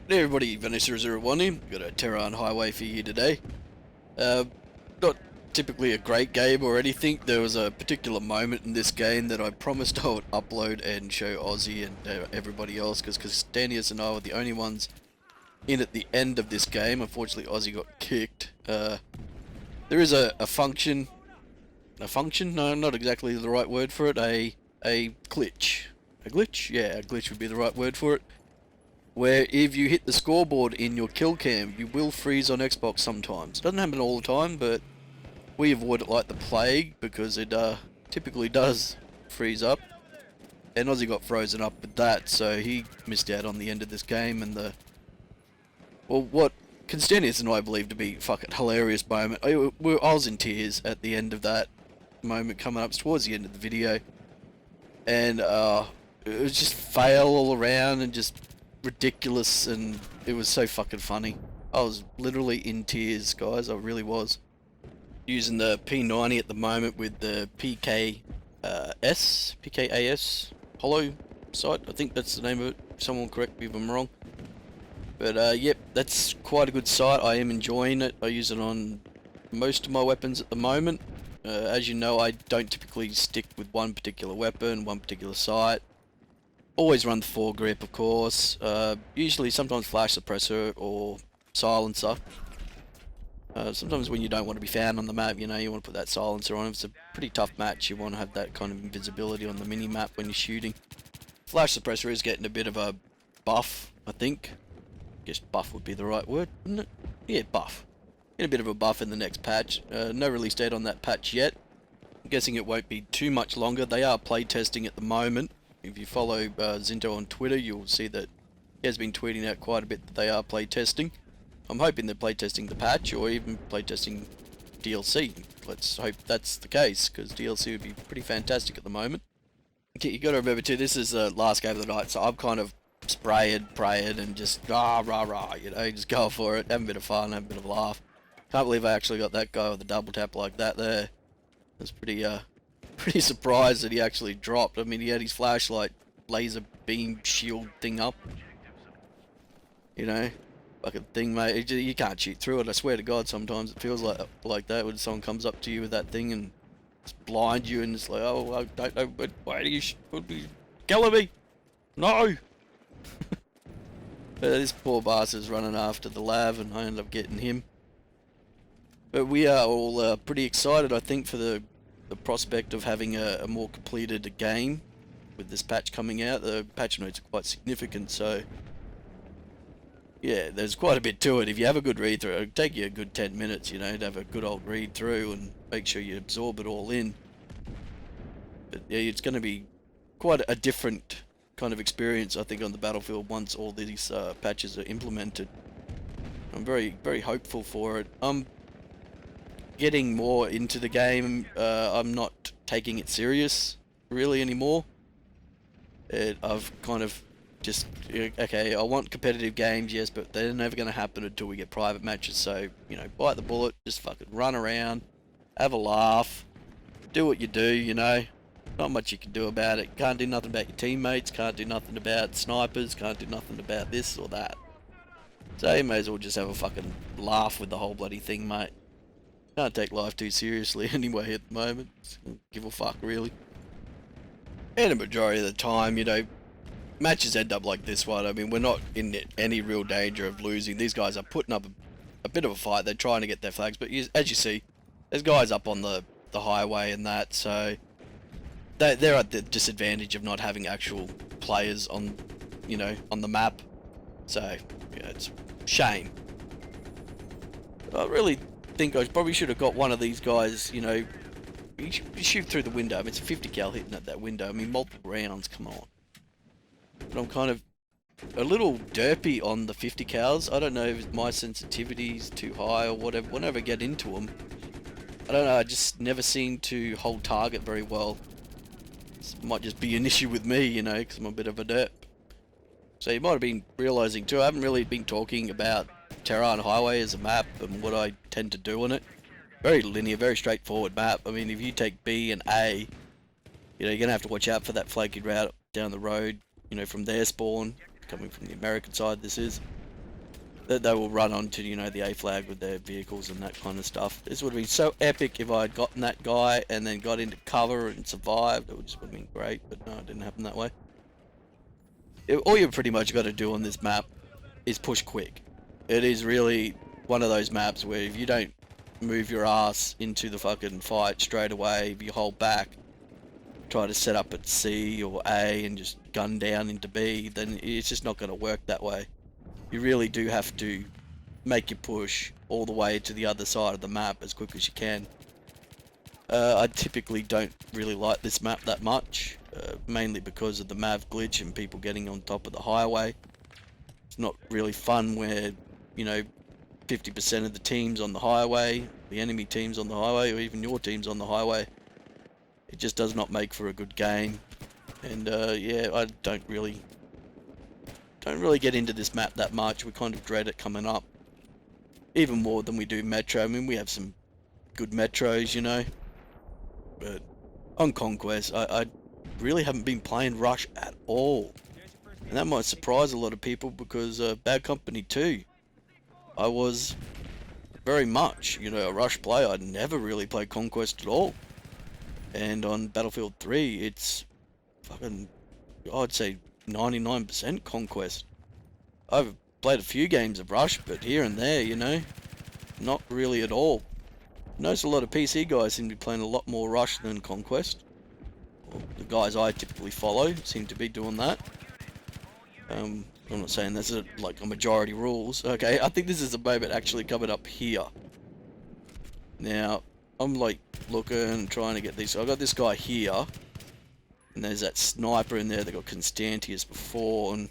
Hey everybody, Vanessa01 here. Got a Terran Highway for you today. Not typically a great game or anything. There was a particular moment in this game that I promised I would upload and show Aussie and everybody else, because Stanius and I were the only ones in at the end of this game. Unfortunately, Aussie got kicked. There is a function. A function? No, not exactly the right word for it. A glitch. A glitch? Yeah, a glitch would be the right word for it, where if you hit the scoreboard in your kill cam, you will freeze on Xbox sometimes. Doesn't happen all the time, but we avoid it like the plague because it typically does freeze up. And Aussie got frozen up with that, so he missed out on the end of this game and what Constantius and I believe to be a fucking hilarious moment. I was in tears at the end of that moment coming up towards the end of the video. And it was just fail all around and just ridiculous, and it was so fucking funny. I was literally in tears, guys. I really was. Using the P90 at the moment with the PKAS Hollow site. I think that's the name of it. Someone correct me if I'm wrong. But yep, that's quite a good site. I am enjoying it. I use it on most of my weapons at the moment. As you know, I don't typically stick with one particular weapon, one particular site. Always run the foregrip, of course. Usually, sometimes flash suppressor or silencer. Sometimes when you don't want to be found on the map, you know, you want to put that silencer on. If it's a pretty tough match, you want to have that kind of invisibility on the mini-map when you're shooting. Flash suppressor is getting a bit of a buff, I think. I guess buff would be the right word, wouldn't it? Yeah, buff. Get a bit of a buff in the next patch. No release date on that patch yet. I'm guessing it won't be too much longer. They are playtesting at the moment. If you follow Zinto on Twitter, you'll see that he has been tweeting out quite a bit that they are playtesting. I'm hoping they're playtesting the patch or even playtesting DLC. Let's hope that's the case, because DLC would be pretty fantastic at the moment. Okay, you got to remember too, this is the last game of the night, so I'm kind of sprayed, prayed, and just rah, you know, just go for it, have a bit of fun, have a bit of a laugh. Can't believe I actually got that guy with a double tap like that there. I was pretty surprised that he actually dropped. I mean, he had his flashlight laser beam shield thing up. You know, fucking thing, mate. You can't shoot through it. I swear to God, sometimes it feels like that when someone comes up to you with that thing and just blind you, and it's like, oh, I don't know, but why do you be killing me? No. This poor bastard's running after the lav, and I ended up getting him. But we are all pretty excited, I think, for the prospect of having a more completed game with this patch coming out. The patch notes are quite significant, so yeah, there's quite a bit to it. If you have a good read through, it'll take you a good 10 minutes, you know, to have a good old read through and make sure you absorb it all in. But yeah, it's going to be quite a different kind of experience, I think, on the battlefield once all these patches are implemented. I'm very hopeful for it. Getting more into the game. I'm not taking it serious really anymore. I've kind of just, okay, I want competitive games, yes, but they're never going to happen until we get private matches. So, you know, bite the bullet, just fucking run around, have a laugh, do what you do, you know. Not much you can do about it. Can't do nothing about your teammates, can't do nothing about snipers, can't do nothing about this or that. So you may as well just have a fucking laugh with the whole bloody thing, mate. Can't take life too seriously anyway at the moment. Give a fuck, really. And a majority of the time, you know, matches end up like this one. I mean, we're not in any real danger of losing. These guys are putting up a bit of a fight. They're trying to get their flags, but as you see, there's guys up on the highway and that, so they're at the disadvantage of not having actual players on, you know, on the map. So, yeah, it's a shame. I really think I probably should have got one of these guys, you know, you shoot through the window. I mean, it's a 50 cal hitting at that window. I mean, multiple rounds, come on. But I'm kind of a little derpy on the 50 cals. I don't know if my sensitivity's too high or whatever. Whenever I get into them, I don't know, I just never seem to hold target very well. This might just be an issue with me, you know, because I'm a bit of a derp. So you might have been realizing too, I haven't really been talking about Terran Highway as a map and what I tend to do on it. Very linear, very straightforward map. I mean, if you take B and A, you know, you're going to have to watch out for that flaky route down the road, you know, from their spawn, coming from the American side this is. that they will run onto, you know, the A flag with their vehicles and that kind of stuff. This would have been so epic if I had gotten that guy and then got into cover and survived. It would just would have been great, but no, it didn't happen that way. All you pretty much got to do on this map is push quick. It is really one of those maps where if you don't move your ass into the fucking fight straight away, if you hold back, try to set up at C or A and just gun down into B, then it's just not going to work that way. You really do have to make your push all the way to the other side of the map as quick as you can. I typically don't really like this map that much, mainly because of the MAV glitch and people getting on top of the highway. It's not really fun where, you know, 50% of the team's on the highway, the enemy team's on the highway, or even your team's on the highway. It just does not make for a good game. And yeah, I don't really get into this map that much. We kind of dread it coming up, even more than we do Metro. I mean, we have some good Metros, you know, but on Conquest, I really haven't been playing Rush at all, and that might surprise a lot of people because Bad Company 2, I was very much, you know, a Rush player. I'd never really played Conquest at all, and on Battlefield 3, it's fucking, I'd say 99% Conquest. I've played a few games of Rush, but here and there, you know, not really at all. I notice a lot of PC guys seem to be playing a lot more Rush than Conquest. Well, the guys I typically follow seem to be doing that. I'm not saying that's like a majority rules. Okay, I think this is a moment actually coming up here. Now, I'm like looking and trying to get these. I got this guy here, and there's that sniper in there that got Constantius before, and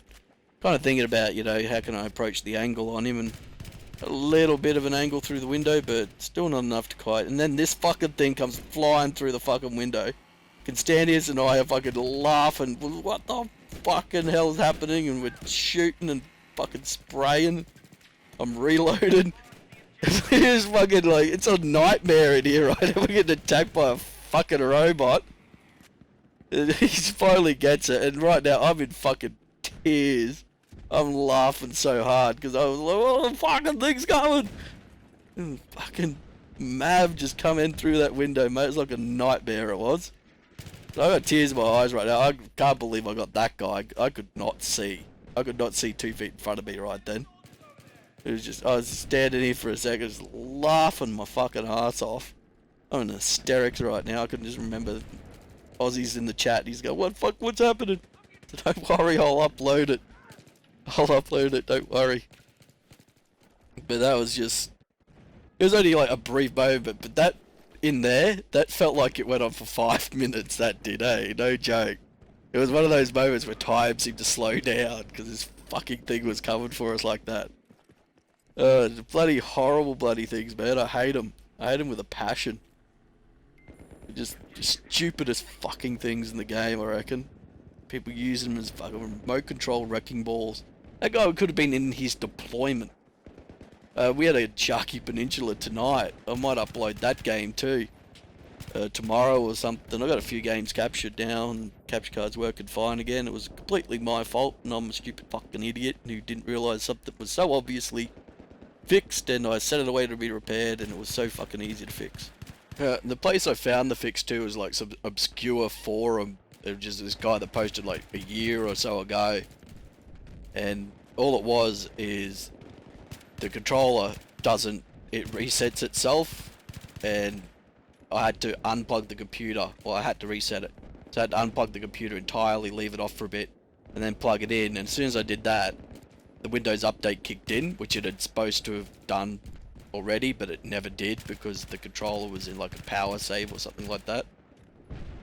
kind of thinking about, you know, how can I approach the angle on him, and a little bit of an angle through the window, but still not enough to quite. And then this fucking thing comes flying through the fucking window. Constantius and I are fucking laughing. What the fucking hell is happening? And we're shooting and fucking spraying. I'm reloading. It's fucking like, it's a nightmare in here, right? We're getting attacked by a fucking robot. And he finally gets it, and right now I'm in fucking tears. I'm laughing so hard because I was like, oh, the fucking thing's coming! And fucking MAV just come in through that window, mate. It's like a nightmare it was. So I got tears in my eyes right now. I can't believe I got that guy. I could not see. I could not see 2 feet in front of me right then. It was just, I was standing here for a second, just laughing my fucking ass off. I'm in hysterics right now. I can just remember Aussie's in the chat. He's going, what fuck, what's happening? So don't worry, I'll upload it. I'll upload it, don't worry. But that was just, it was only like a brief moment, but that, in there, that felt like it went on for 5 minutes, that did, eh? No joke. It was one of those moments where time seemed to slow down, because this fucking thing was coming for us like that. Bloody horrible bloody things, man. I hate them. I hate them with a passion. Just stupidest fucking things in the game, I reckon. People using them as fucking remote control wrecking balls. That guy could have been in his deployment. We had a Sharky Peninsula tonight. I might upload that game too. Tomorrow or something. I got a few games captured now, and capture cards working fine again. It was completely my fault, and I'm a stupid fucking idiot who didn't realise something was so obviously fixed, and I sent it away to be repaired, and it was so fucking easy to fix. The place I found the fix to was like some obscure forum. It was just this guy that posted like a year or so ago, and all it was is the controller doesn't, it resets itself, and I had to unplug the computer, or I had to reset it. So I had to unplug the computer entirely, leave it off for a bit, and then plug it in, and as soon as I did that, the Windows update kicked in, which it had supposed to have done already, but it never did because the controller was in like a power save or something like that.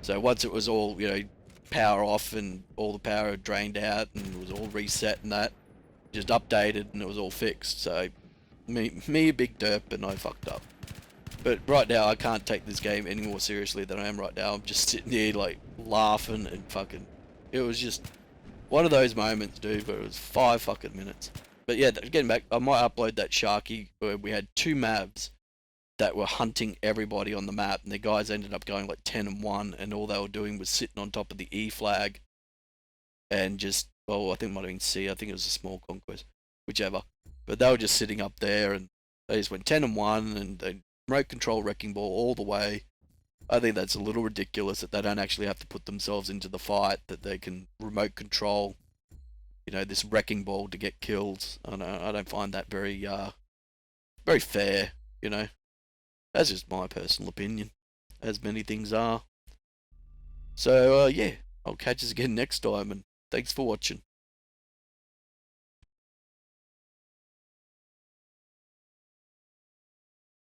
So once it was all, you know, power off and all the power had drained out and it was all reset and that, just updated and it was all fixed. So me a big derp, and I fucked up. But right now I can't take this game any more seriously than I am right now. I'm just sitting here like laughing and fucking, it was just one of those moments, dude, but it was 5 fucking minutes. But yeah, getting back, I might upload that Sharky where we had 2 MAVs that were hunting everybody on the map, and the guys ended up going like 10-1, and all they were doing was sitting on top of the E flag and just, well, I think it might have been C, I think it was a small conquest, whichever. But they were just sitting up there, and they just went 10-1, and they remote control wrecking ball all the way. I think that's a little ridiculous that they don't actually have to put themselves into the fight, that they can remote control, this wrecking ball to get kills. I don't find that very fair. You know, that's just my personal opinion, as many things are. So yeah, I'll catch us again next time, and thanks for watching.